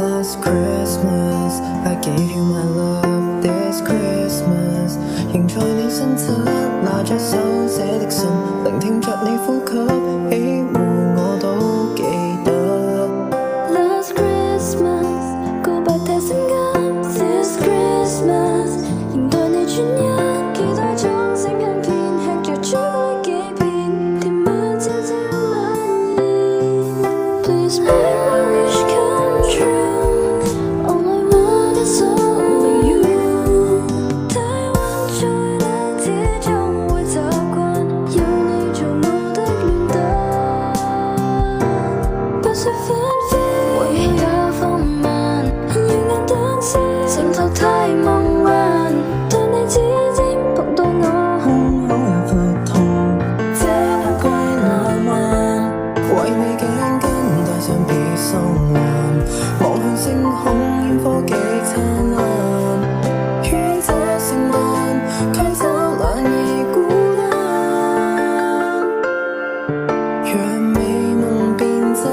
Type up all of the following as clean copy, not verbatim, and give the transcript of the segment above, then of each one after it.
Last Christmas, I gave you my love. This Christmas， 仍在你身側，拿着手寫的信，聆聽着你呼吸，喜惡我都記得。Last Christmas， 告白太性感。This Christmas， 仍待你轉一，期待中星香片，吃着朱古力幾片，甜蜜悄悄蔓延。Please make my wish come true， All I want is only you。太晚在那鐵中會習慣，有你做我的戀人，不需分飛，回憶也放慢，耀眼燈飾，承托太夢幻，當你指尖碰到我，胸口也發痛，這不歸浪漫，為你頸巾戴上別送環，望向星空煙火幾燦爛，於這聖誕驅走冷意孤單，讓美夢變真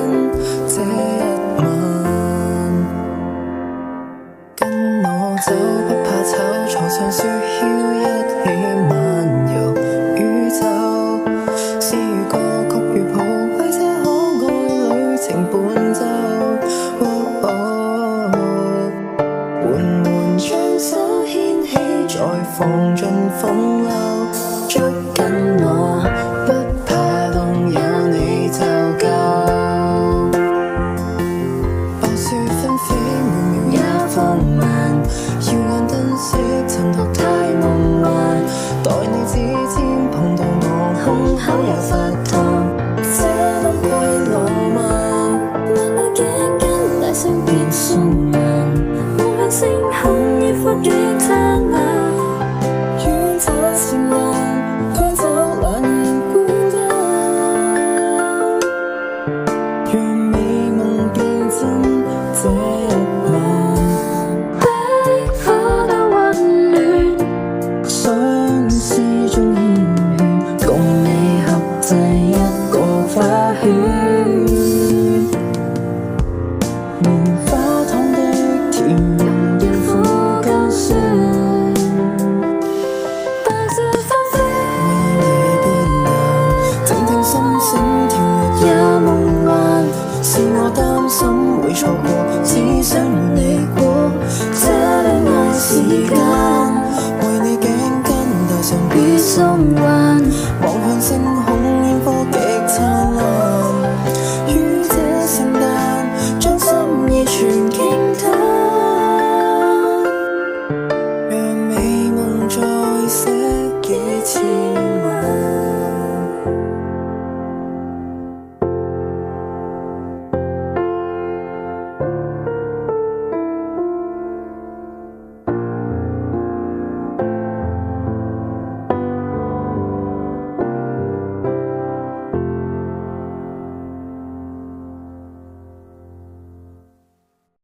這一晚，跟我走不怕醜，坐上雪橇一起漫遊宇宙，詩與歌曲與譜為這可愛旅程伴奏。緩緩將手牽起，再放進風褸，捉緊我，不怕凍，有你就夠。白雪紛飛，每秒也放慢，耀眼燈飾襯托太夢幻，待你指尖碰到我，胸口也發燙，這不歸浪漫，萬把頸巾戴上別送環，望向星空煙火幾燦爛，於這聖誕驅走冷意孤單，讓美夢變真這一晚，壁火多溫暖，相思中牽牽，共你合製一個花圈，棉花糖的甜要苦夠酸，白雪紛飛，為你變淡，靜靜心聲跳躍也夢幻，是我擔心會錯過，只想